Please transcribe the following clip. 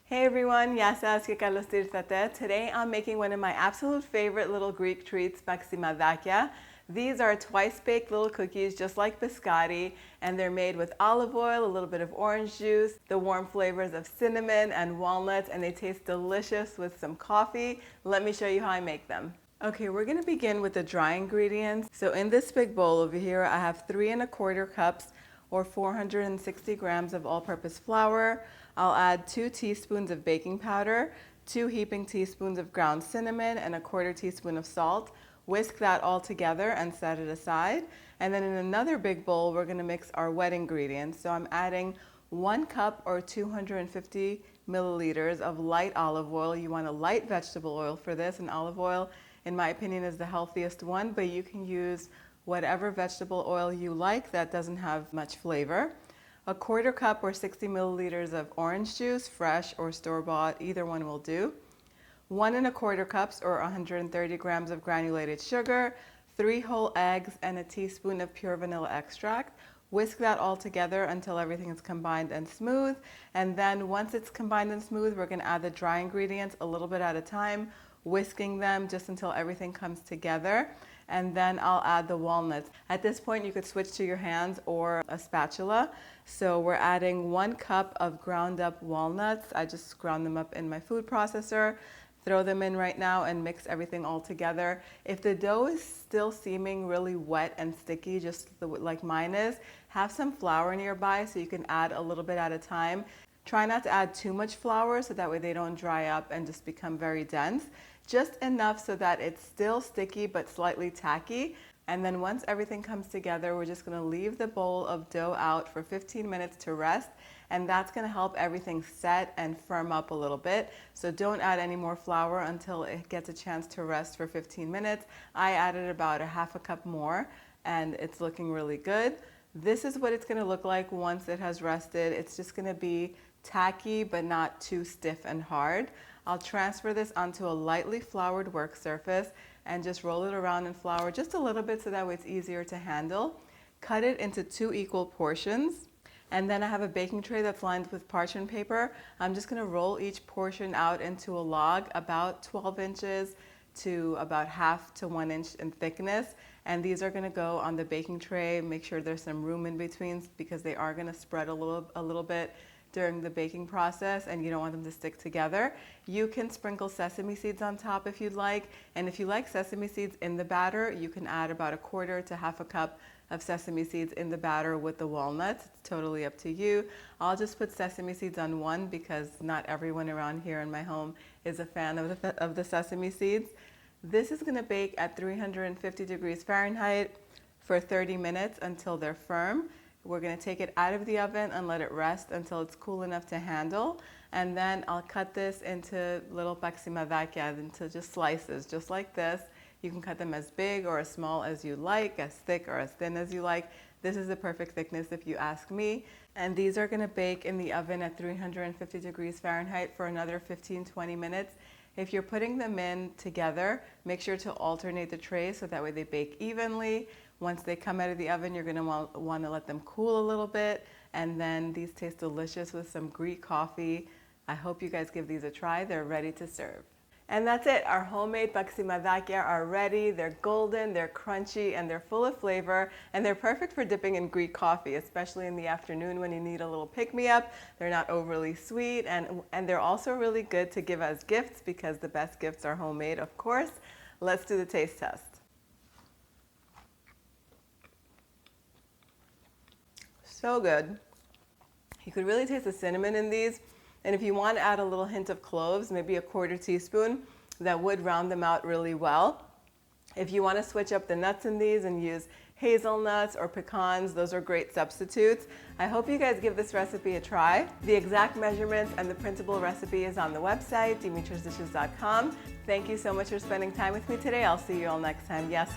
Hey everyone, Yasas que Carlos Tirtate. Today I'm making one of my absolute favorite little Greek treats, paksimadia. These are twice baked little cookies just like biscotti, and they're made with olive oil, a little bit of orange juice, the warm flavors of cinnamon and walnuts, and they taste delicious with some coffee. Let me show you how I make them. Okay, we're gonna begin with the dry ingredients. So in this big bowl over here, I have 3¼ cups or 460 grams of all-purpose flour. I'll add 2 teaspoons of baking powder, 2 heaping teaspoons of ground cinnamon, and 1/4 teaspoon of salt. Whisk that all together and set it aside. And then in another big bowl, we're gonna mix our wet ingredients. So I'm adding 1 cup or 250 milliliters of light olive oil. You want a light vegetable oil for this, and olive oil, in my opinion, is the healthiest one, but you can use whatever vegetable oil you like that doesn't have much flavor. 1/4 cup or 60 milliliters of orange juice, fresh or store-bought, either one will do. 1¼ cups or 130 grams of granulated sugar, 3 whole eggs, and a teaspoon of pure vanilla extract. Whisk that all together until everything is combined and smooth. And then once it's combined and smooth, we're gonna add the dry ingredients a little bit at a time, whisking them just until everything comes together. And then I'll add the walnuts. At this point, you could switch to your hands or a spatula. So we're adding 1 cup of ground up walnuts. I just ground them up in my food processor. Throw them in right now and mix everything all together. If the dough is still seeming really wet and sticky, just like mine is, have some flour nearby so you can add a little bit at a time. Try not to add too much flour so that way they don't dry up and just become very dense. Just enough so that it's still sticky but slightly tacky. And then once everything comes together, we're just gonna leave the bowl of dough out for 15 minutes to rest, and that's gonna help everything set and firm up a little bit. So don't add any more flour until it gets a chance to rest for 15 minutes. I added about 1/2 cup more, and it's looking really good. This is what it's gonna look like once it has rested. It's just gonna be tacky but not too stiff and hard. I'll transfer this onto a lightly floured work surface and just roll it around in flour just a little bit so that way it's easier to handle. Cut it into 2 equal portions. And then I have a baking tray that's lined with parchment paper. I'm just gonna roll each portion out into a log about 12 inches to about 1/2 to 1 inch in thickness. And these are gonna go on the baking tray. Make sure there's some room in between because they are gonna spread a little bit during the baking process, and you don't want them to stick together. You can sprinkle sesame seeds on top if you'd like, and if you like sesame seeds in the batter, you can add about 1/4 to 1/2 cup of sesame seeds in the batter with the walnuts. It's totally up to you. I'll just put sesame seeds on one because not everyone around here in my home is a fan of the sesame seeds. This is gonna bake at 350 degrees Fahrenheit for 30 minutes until they're firm. We're gonna take it out of the oven and let it rest until it's cool enough to handle. And then I'll cut this into little paksimadia, into just slices, just like this. You can cut them as big or as small as you like, as thick or as thin as you like. This is the perfect thickness if you ask me. And these are gonna bake in the oven at 350 degrees Fahrenheit for another 15-20 minutes. If you're putting them in together, make sure to alternate the trays so that way they bake evenly. Once they come out of the oven, you're gonna want to let them cool a little bit, and then these taste delicious with some Greek coffee. I hope you guys give these a try. They're ready to serve. And that's it. Our homemade paksimadia are ready. They're golden, they're crunchy, and they're full of flavor, and they're perfect for dipping in Greek coffee, especially in the afternoon when you need a little pick-me-up. They're not overly sweet, and they're also really good to give as gifts because the best gifts are homemade, of course. Let's do the taste test. So good. You could really taste the cinnamon in these. And if you want to add a little hint of cloves, maybe 1/4 teaspoon, that would round them out really well. If you want to switch up the nuts in these and use hazelnuts or pecans, those are great substitutes. I hope you guys give this recipe a try. The exact measurements and the printable recipe is on the website, dimitrasdishes.com. Thank you so much for spending time with me today. I'll see you all next time. Yes,